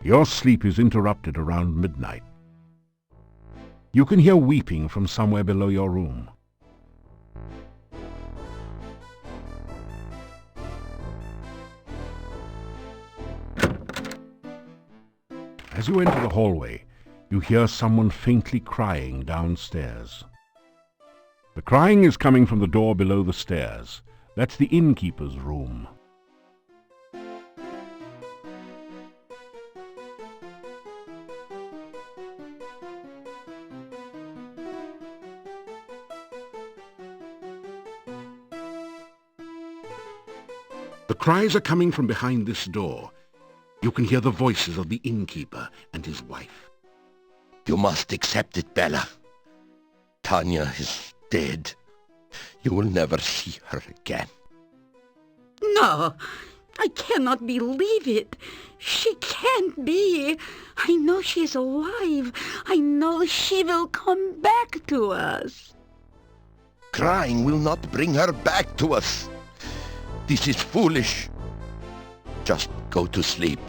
Your sleep is interrupted around midnight. You can hear weeping from somewhere below your room. As you enter the hallway, you hear someone faintly crying downstairs. The crying is coming from the door below the stairs. That's the innkeeper's room. The cries are coming from behind this door. You can hear the voices of the innkeeper and his wife. You must accept it, Bella. Tanya is dead. You will never see her again. No, I cannot believe it. She can't be. I know she's alive. I know she will come back to us. Crying will not bring her back to us. This is foolish. Just go to sleep.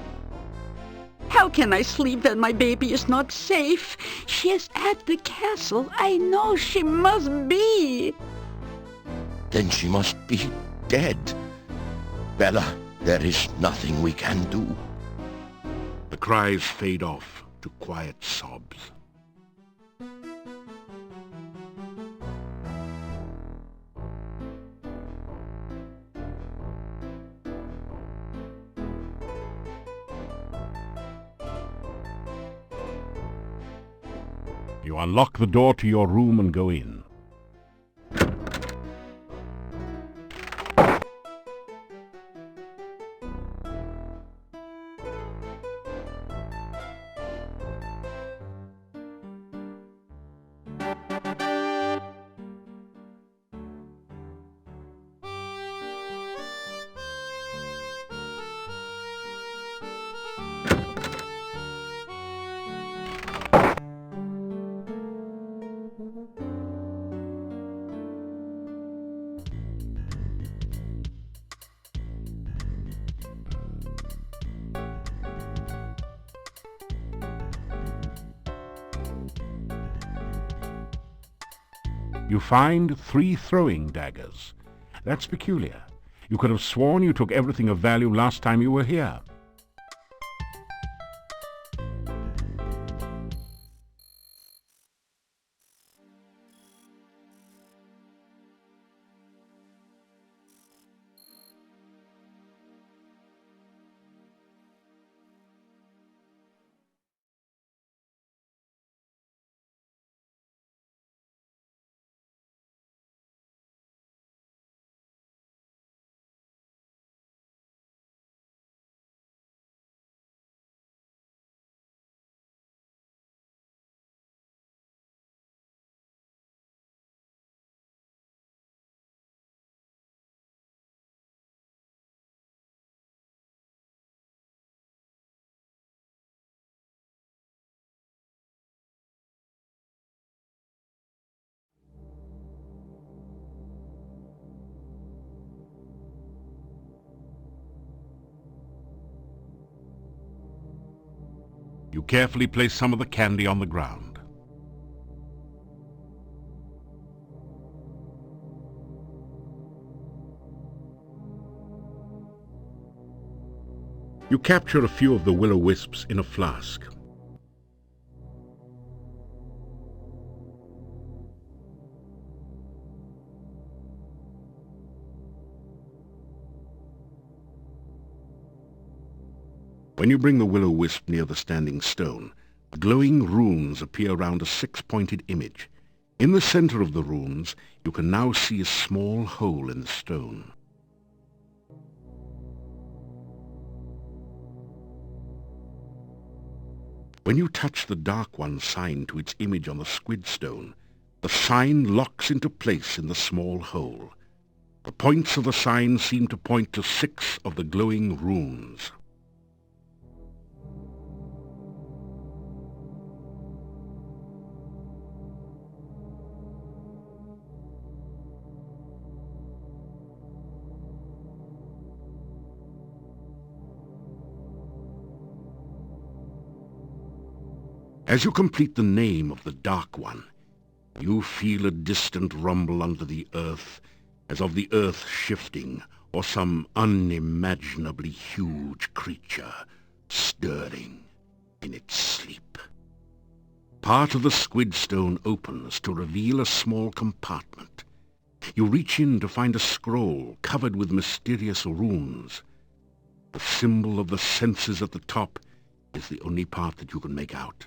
How can I sleep when my baby is not safe? She is at the castle. I know she must be. Then she must be dead. Bella, there is nothing we can do. The cries fade off to quiet sobs. You unlock the door to your room and go in. You find 3 throwing daggers. That's peculiar. You could have sworn you took everything of value last time you were here. You carefully place some of the candy on the ground. You capture a few of the will-o-wisps in a flask. When you bring the will-o-wisp near the standing stone, glowing runes appear around a 6-pointed image. In the center of the runes, you can now see a small hole in the stone. When you touch the Dark One sign to its image on the squid stone, the sign locks into place in the small hole. The points of the sign seem to point to 6 of the glowing runes. As you complete the name of the Dark One, you feel a distant rumble under the earth, as of the earth shifting, or some unimaginably huge creature stirring in its sleep. Part of the squid stone opens to reveal a small compartment. You reach in to find a scroll covered with mysterious runes. The symbol of the senses at the top is the only part that you can make out.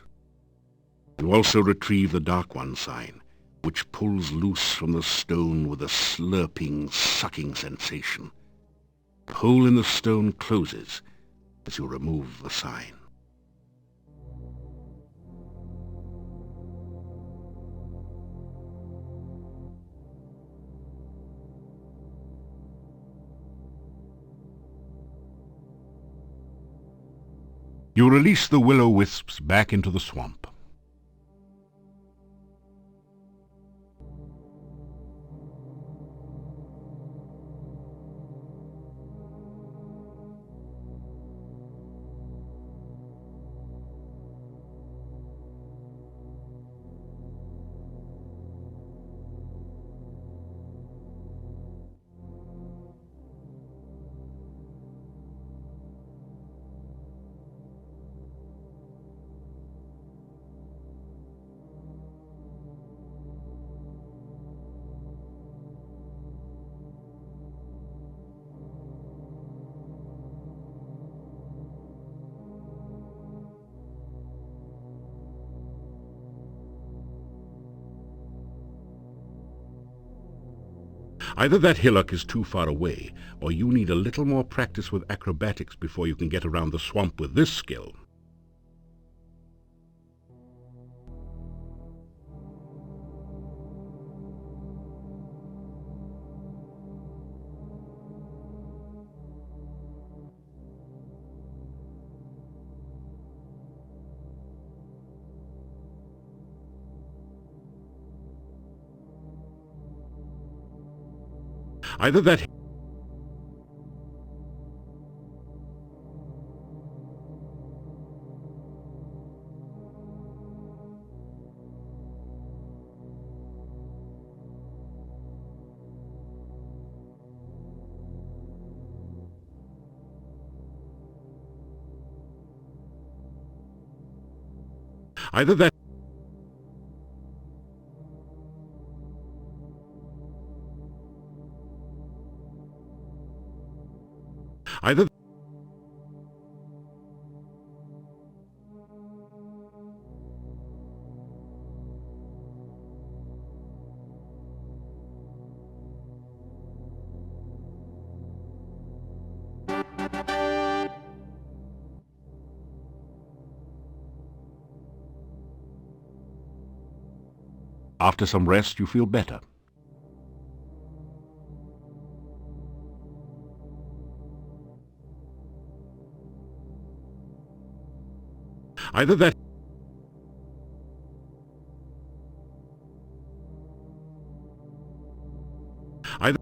You also retrieve the Dark One sign, which pulls loose from the stone with a slurping, sucking sensation. The hole in the stone closes as you remove the sign. You release the will-o-wisps back into the swamp. Either that hillock is too far away, or you need a little more practice with acrobatics before you can get around the swamp with this skill. Either that either that either after some rest you feel better. Either that either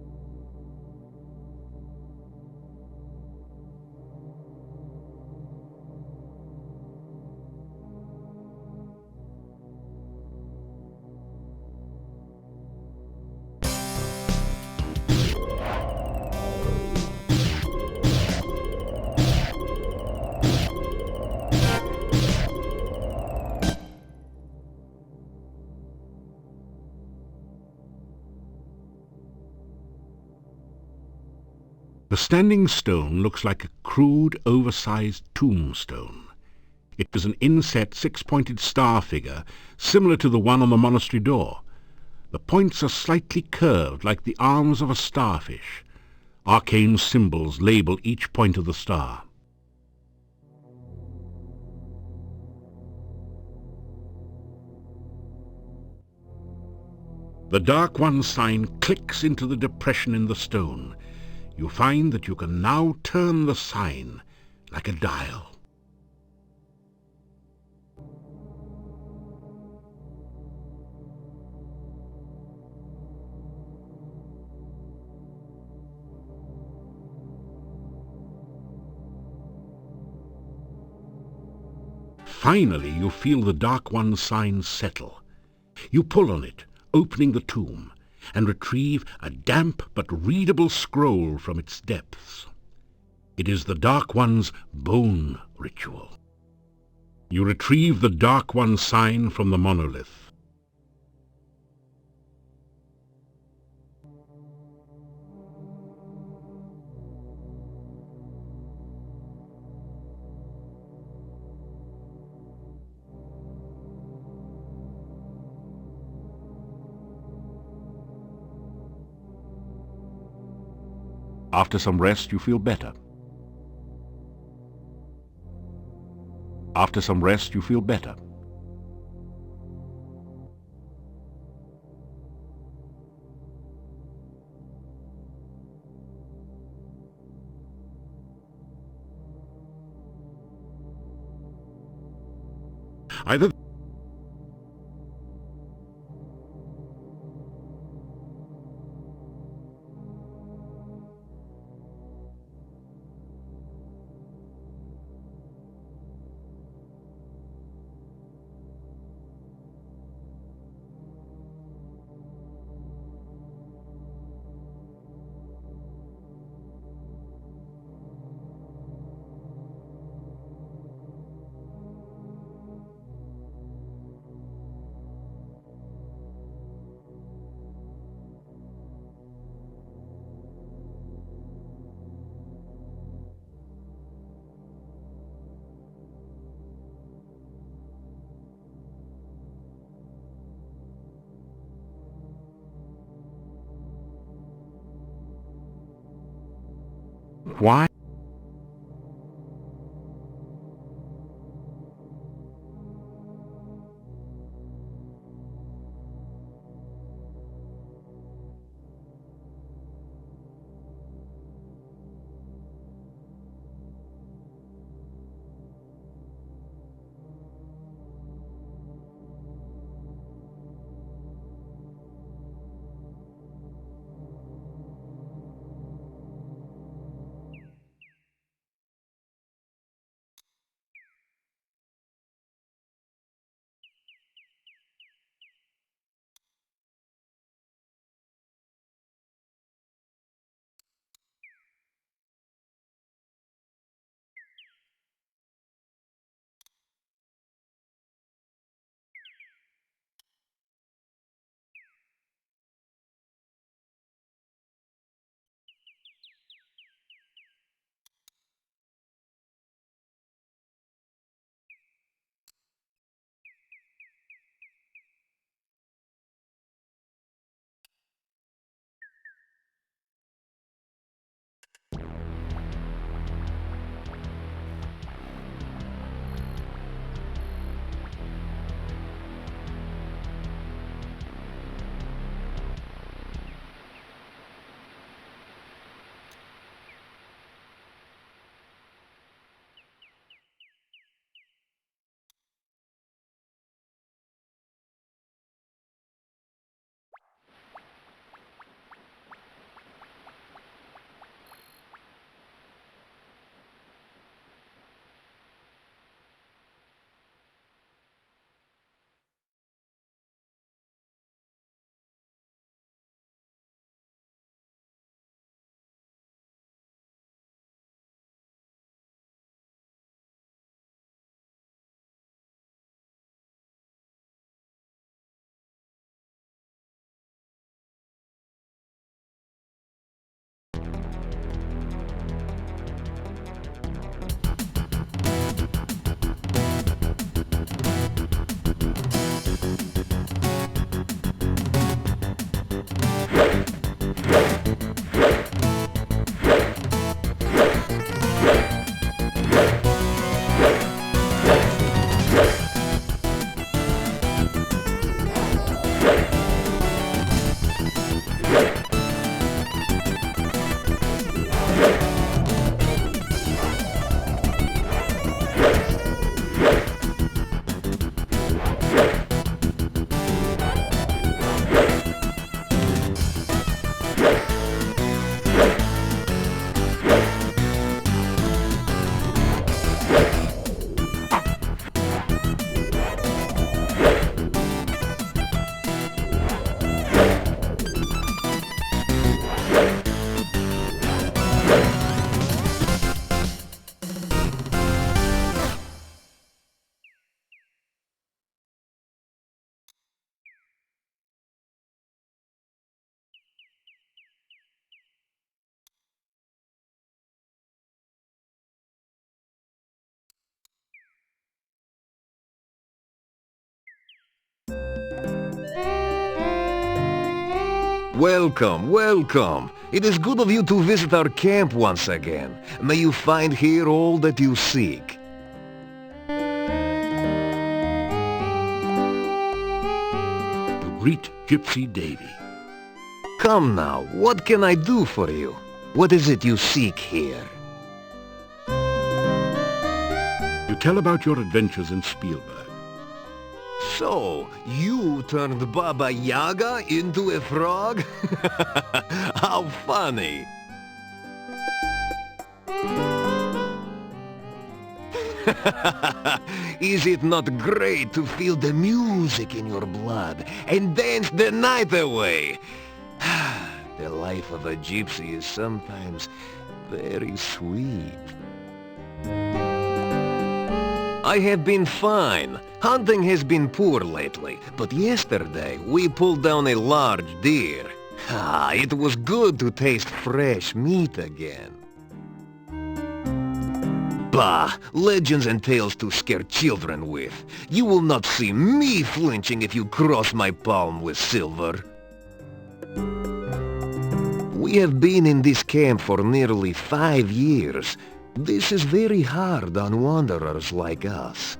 the standing stone looks like a crude, oversized tombstone. It is an inset six-pointed star figure, similar to the one on the monastery door. The points are slightly curved like the arms of a starfish. Arcane symbols label each point of the star. The Dark One sign clicks into the depression in the stone. You find that you can now turn the sign like a dial. Finally, you feel the Dark One's sign settle. You pull on it, opening the tomb, and retrieve a damp but readable scroll from its depths. It is the Dark One's bone ritual. You retrieve the Dark One's sign from the monolith. After some rest, you feel better. After some rest, you feel better. Either why? Welcome, welcome. It is good of you to visit our camp once again. May you find here all that you seek. To greet Gypsy Davy. Come now, what can I do for you? What is it you seek here? You tell about your adventures in Spielberg. So, you turned Baba Yaga into a frog? How funny! Is it not great to feel the music in your blood and dance the night away? The life of a gypsy is sometimes very sweet. I have been fine. Hunting has been poor lately, but yesterday we pulled down a large deer. It was good to taste fresh meat again. Bah! Legends and tales to scare children with. You will not see me flinching if you cross my palm with silver. We have been in this camp for nearly 5 years. This is very hard on wanderers like us.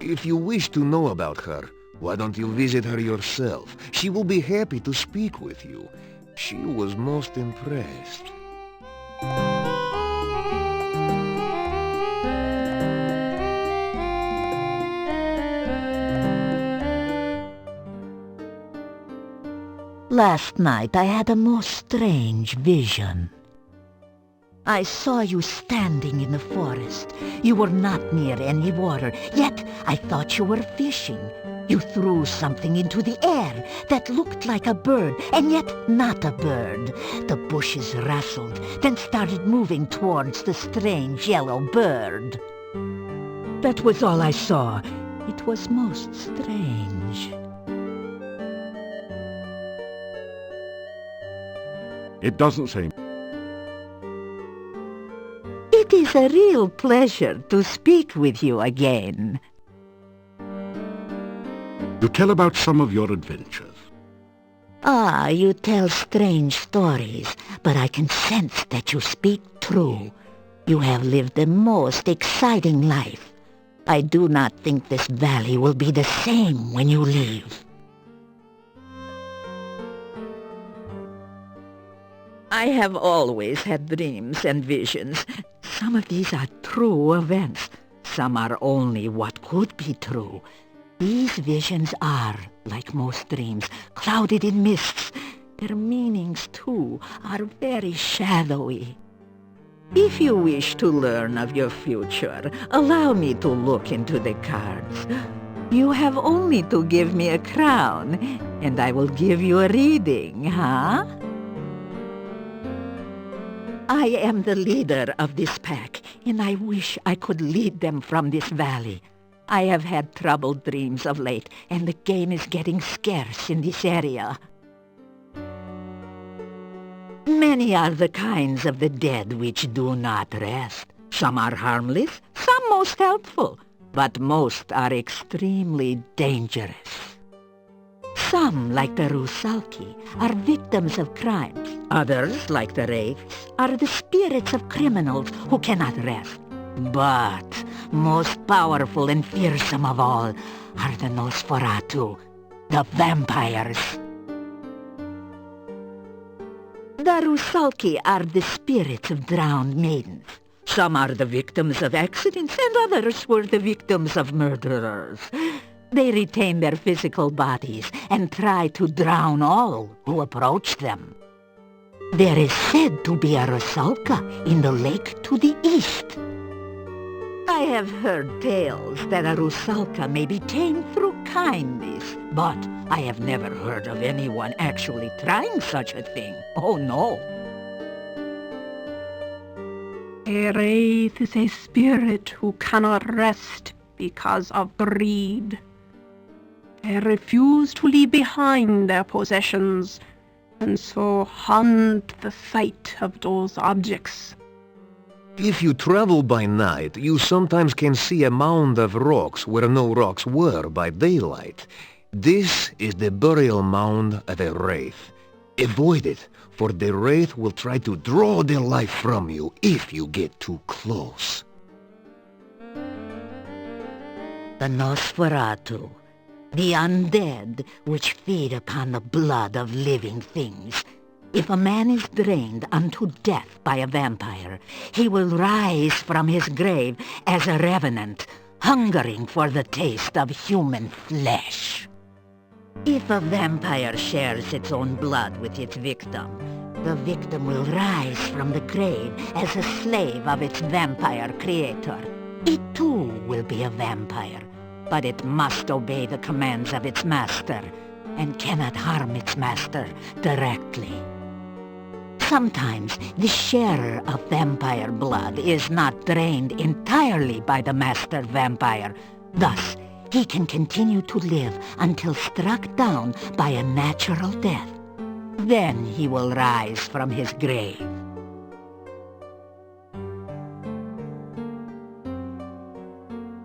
If you wish to know about her, why don't you visit her yourself? She will be happy to speak with you. She was most impressed. Last night I had a most strange vision. I saw you standing in the forest. You were not near any water, yet I thought you were fishing. You threw something into the air that looked like a bird, and yet not a bird. The bushes rustled, then started moving towards the strange yellow bird. That was all I saw. It was most strange. It doesn't say. It is a real pleasure to speak with you again. You tell about some of your adventures. Ah, you tell strange stories, but I can sense that you speak true. You have lived the most exciting life. I do not think this valley will be the same when you leave. I have always had dreams and visions. Some of these are true events. Some are only what could be true. These visions are, like most dreams, clouded in mists. Their meanings, too, are very shadowy. If you wish to learn of your future, allow me to look into the cards. You have only to give me a crown, and I will give you a reading, huh? I am the leader of this pack, and I wish I could lead them from this valley. I have had troubled dreams of late, and the game is getting scarce in this area. Many are the kinds of the dead which do not rest. Some are harmless, some most helpful, but most are extremely dangerous. Some, like the Rusalki, are victims of crimes. Others, like the Wraiths, are the spirits of criminals who cannot rest. But most powerful and fearsome of all are the Nosferatu, the vampires. The Rusalki are the spirits of drowned maidens. Some are the victims of accidents, and others were the victims of murderers. They retain their physical bodies and try to drown all who approach them. There is said to be a Rusalka in the lake to the east. I have heard tales that a Rusalka may be tamed through kindness, but I have never heard of anyone actually trying such a thing. Oh, no. A wraith is a spirit who cannot rest because of greed. They refuse to leave behind their possessions, and so haunt the sight of those objects. If you travel by night, you sometimes can see a mound of rocks where no rocks were by daylight. This is the burial mound of a wraith. Avoid it, for the wraith will try to draw the life from you if you get too close. The Nosferatu, the undead which feed upon the blood of living things. If a man is drained unto death by a vampire, he will rise from his grave as a revenant, hungering for the taste of human flesh. If a vampire shares its own blood with its victim, the victim will rise from the grave as a slave of its vampire creator. It too will be a vampire, but it must obey the commands of its master, and cannot harm its master directly. Sometimes the sharer of vampire blood is not drained entirely by the master vampire. Thus, he can continue to live until struck down by a natural death. Then he will rise from his grave.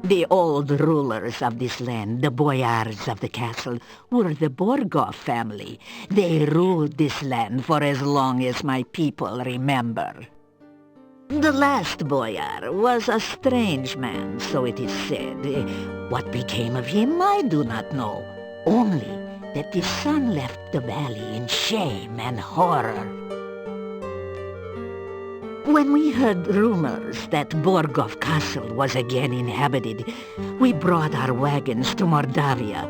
The old rulers of this land, the boyars of the castle, were the Borgov family. They ruled this land for as long as my people remember. The last boyar was a strange man, so it is said. What became of him, I do not know. Only that the son left the valley in shame and horror. When we heard rumors that Borgov Castle was again inhabited, we brought our wagons to Mordavia.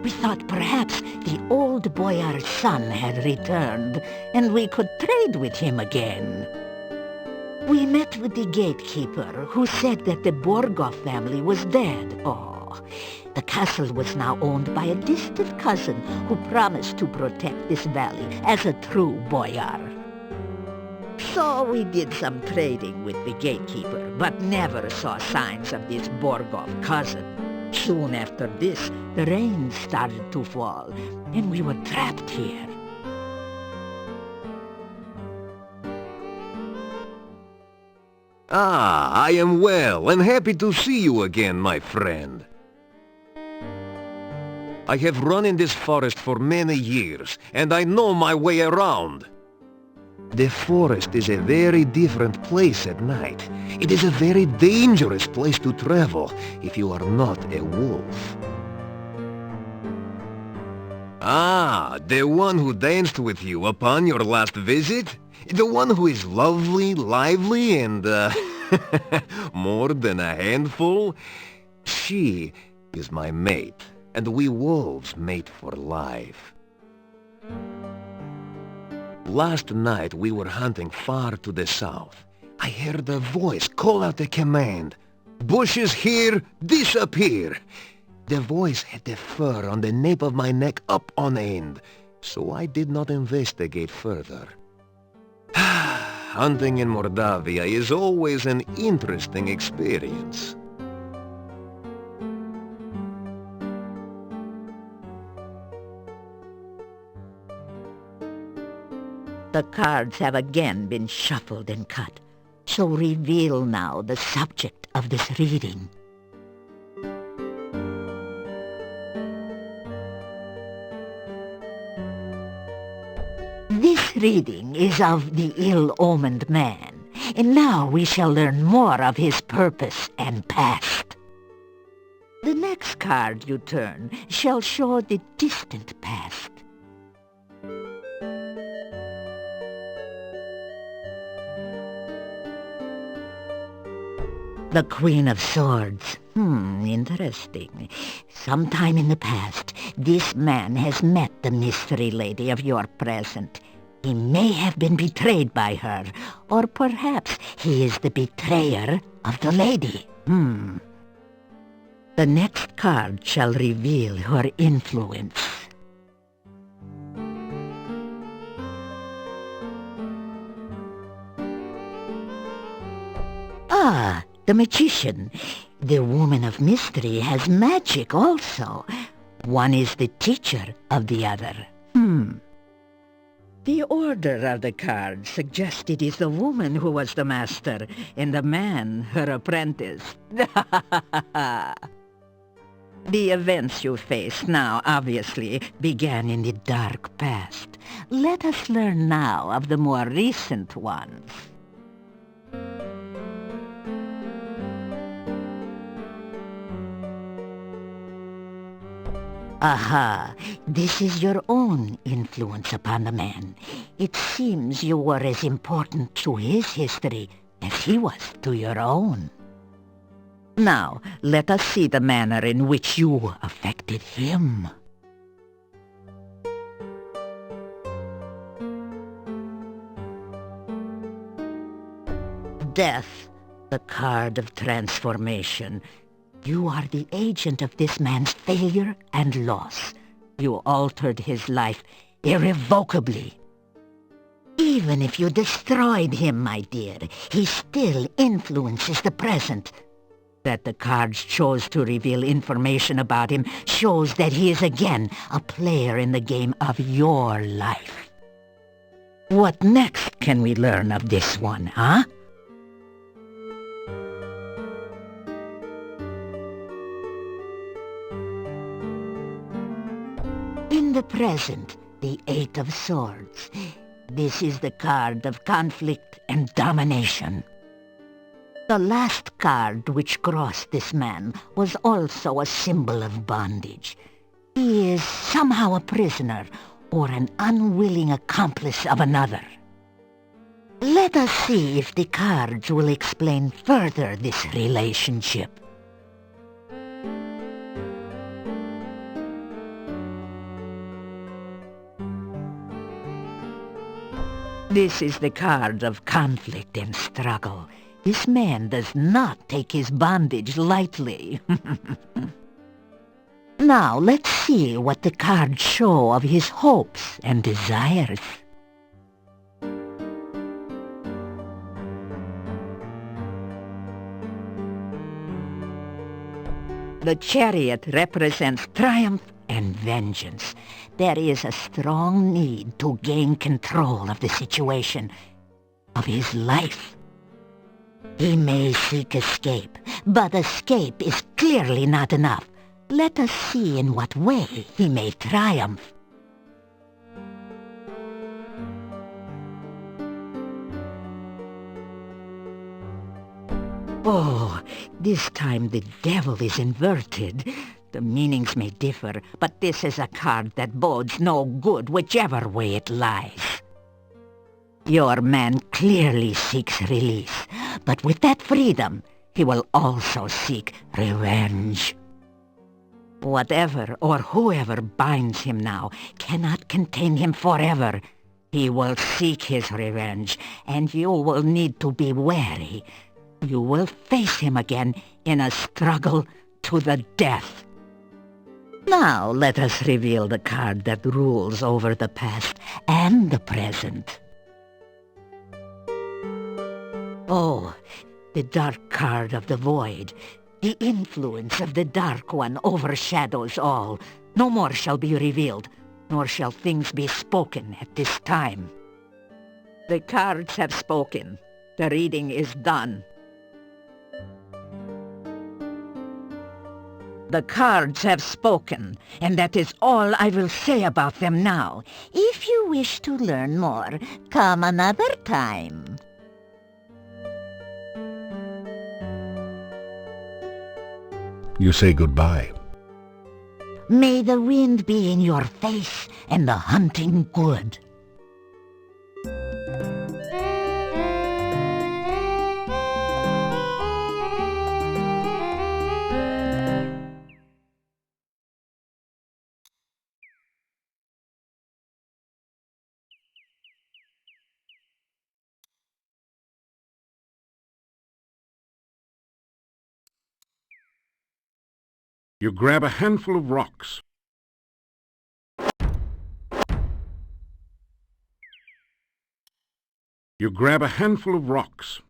We thought perhaps the old boyar's son had returned, and we could trade with him again. We met with the gatekeeper, who said that the Borgov family was dead. Oh, the castle was now owned by a distant cousin who promised to protect this valley as a true boyar. So we did some trading with the gatekeeper, but never saw signs of this Borgov cousin. Soon after this, the rain started to fall, and we were trapped here. Ah, I am well and happy to see you again, my friend. I have run in this forest for many years, and I know my way around. The forest is a very different place at night. It is a very dangerous place to travel if you are not a wolf. Ah, the one who danced with you upon your last visit? The one who is lovely, lively, and, more than a handful? She is my mate, and we wolves mate for life. Last night we were hunting far to the south. I heard a voice call out a command. Bushes here, disappear! The voice had the fur on the nape of my neck up on end, so I did not investigate further. Hunting in Mordavia is always an interesting experience. The cards have again been shuffled and cut, so reveal now the subject of this reading. This reading is of the ill-omened man, and now we shall learn more of his purpose and past. The next card you turn shall show the distant past. The Queen of Swords. Interesting. Sometime in the past, this man has met the mystery lady of your present. He may have been betrayed by her, or perhaps he is the betrayer of the lady. The next card shall reveal her influence. Ah, the magician. The woman of mystery has magic also. One is the teacher of the other. The order of the cards suggests it is the woman who was the master, and the man her apprentice. The events you face now, obviously, began in the dark past. Let us learn now of the more recent ones. Aha, this is your own influence upon the man. It seems you were as important to his history as he was to your own. Now, let us see the manner in which you affected him. Death, the card of transformation. You are the agent of this man's failure and loss. You altered his life irrevocably. Even if you destroyed him, my dear, he still influences the present. That the cards chose to reveal information about him shows that he is again a player in the game of your life. What next can we learn of this one, huh? In the present, the Eight of Swords. This is the card of conflict and domination. The last card which crossed this man was also a symbol of bondage. He is somehow a prisoner or an unwilling accomplice of another. Let us see if the cards will explain further this relationship. This is the card of conflict and struggle. This man does not take his bondage lightly. Now, let's see what the cards show of his hopes and desires. The Chariot represents triumph and vengeance. There is a strong need to gain control of the situation, of his life. He may seek escape, but escape is clearly not enough. Let us see in what way he may triumph. Oh, this time the devil is inverted. The meanings may differ, but this is a card that bodes no good whichever way it lies. Your man clearly seeks release, but with that freedom, he will also seek revenge. Whatever or whoever binds him now cannot contain him forever. He will seek his revenge, and you will need to be wary. You will face him again in a struggle to the death. Now let us reveal the card that rules over the past and the present. Oh, the dark card of the void. The influence of the Dark One overshadows all. No more shall be revealed, nor shall things be spoken at this time. The cards have spoken. The reading is done. The cards have spoken, and that is all I will say about them now. If you wish to learn more, come another time. You say goodbye. May the wind be in your face and the hunting good. You grab a handful of rocks. You grab a handful of rocks.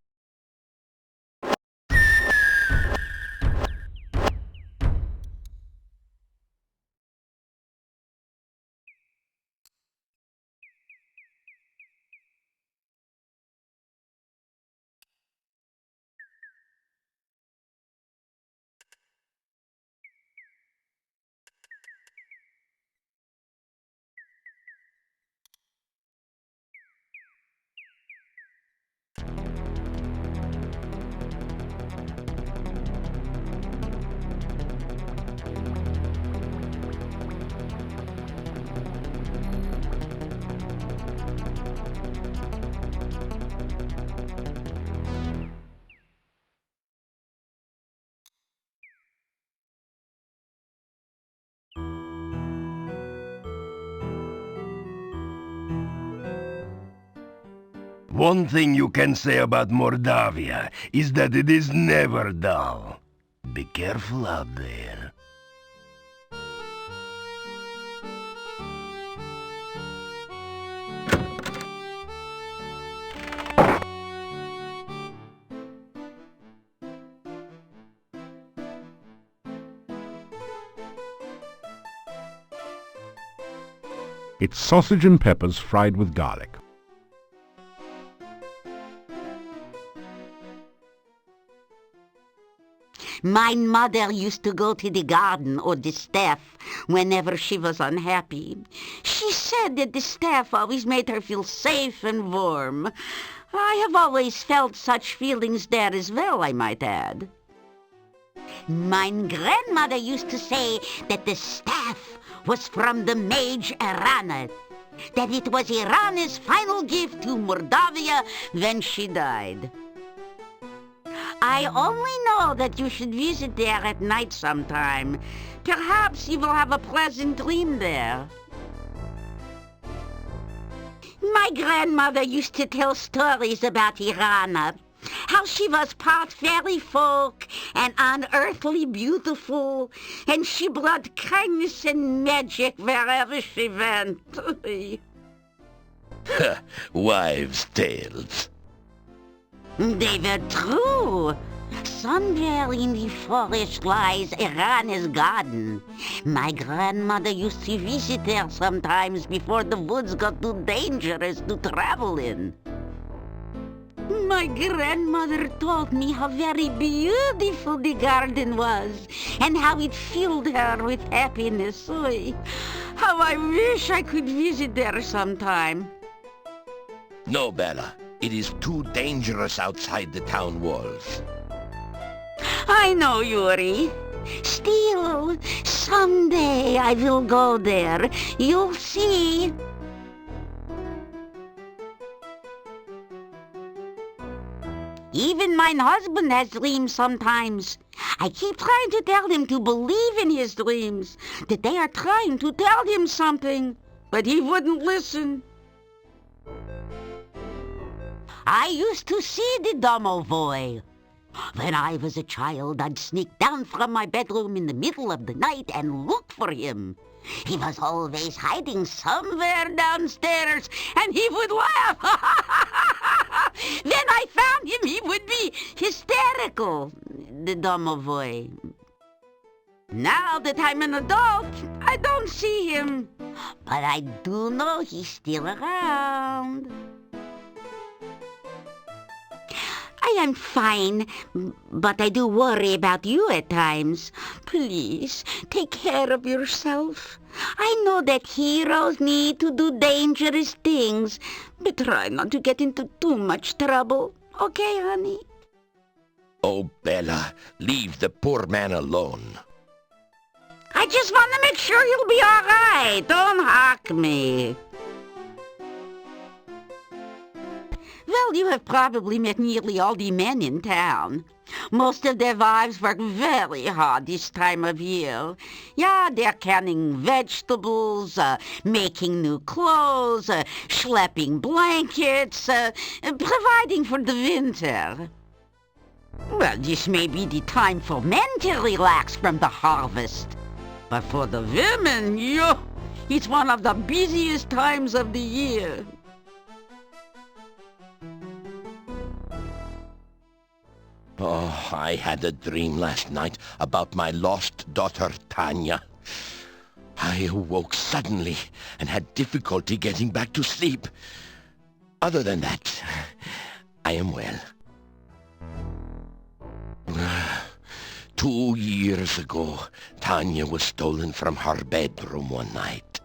One thing you can say about Mordavia is that it is never dull. Be careful out there. It's sausage and peppers fried with garlic. My mother used to go to the garden or the staff whenever she was unhappy. She said that the staff always made her feel safe and warm. I have always felt such feelings there as well, I might add. My grandmother used to say that the staff was from the mage Irana, that it was Irana's final gift to Mordavia when she died. I only know that you should visit there at night sometime. Perhaps you will have a pleasant dream there. My grandmother used to tell stories about Irana, how she was part fairy folk and unearthly beautiful, and she brought kindness and magic wherever she went. Wives' tales. They were true. Somewhere in the forest lies Irana's garden. My grandmother used to visit there sometimes before the woods got too dangerous to travel in. My grandmother told me how very beautiful the garden was and how it filled her with happiness. Oy, how I wish I could visit there sometime. No, Bella. It is too dangerous outside the town walls. I know, Yuri. Still, someday I will go there. You'll see. Even my husband has dreams sometimes. I keep trying to tell him to believe in his dreams, that they are trying to tell him something, but he wouldn't listen. I used to see the domovoi. When I was a child, I'd sneak down from my bedroom in the middle of the night and look for him. He was always hiding somewhere downstairs, and he would laugh. When I found him, he would be hysterical, the domovoi. Now that I'm an adult, I don't see him. But I do know he's still around. I am fine, but I do worry about you at times. Please, take care of yourself. I know that heroes need to do dangerous things, but try not to get into too much trouble. Okay, honey? Oh, Bella, leave the poor man alone. I just want to make sure you'll be all right. Don't hawk me. Well, you have probably met nearly all the men in town. Most of their wives work very hard this time of year. Yeah, they're canning vegetables, making new clothes, schlepping blankets, providing for the winter. Well, this may be the time for men to relax from the harvest. But for the women, it's one of the busiest times of the year. Oh, I had a dream last night about my lost daughter, Tanya. I awoke suddenly and had difficulty getting back to sleep. Other than that, I am well. 2 years ago, Tanya was stolen from her bedroom one night.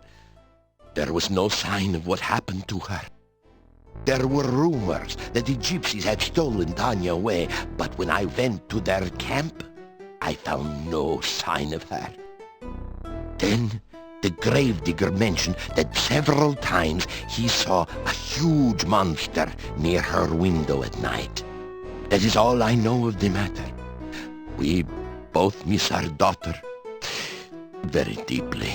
There was no sign of what happened to her. There were rumors that the gypsies had stolen Tanya away, but when I went to their camp, I found no sign of her. Then the gravedigger mentioned that several times he saw a huge monster near her window at night. That is all I know of the matter. We both miss our daughter very deeply.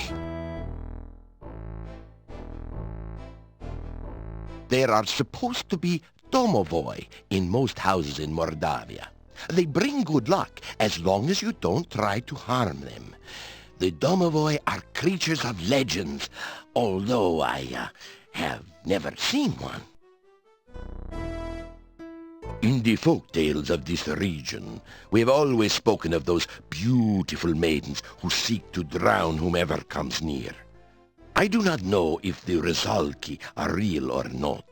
There are supposed to be domovoi in most houses in Mordavia. They bring good luck as long as you don't try to harm them. The domovoi are creatures of legends, although I have never seen one. In the folk tales of this region, we have always spoken of those beautiful maidens who seek to drown whomever comes near. I do not know if the Rusalki are real or not,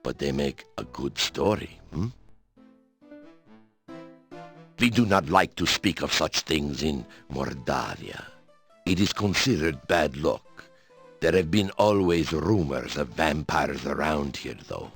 but they make a good story, We do not like to speak of such things in Mordavia. It is considered bad luck. There have been always rumors of vampires around here, though.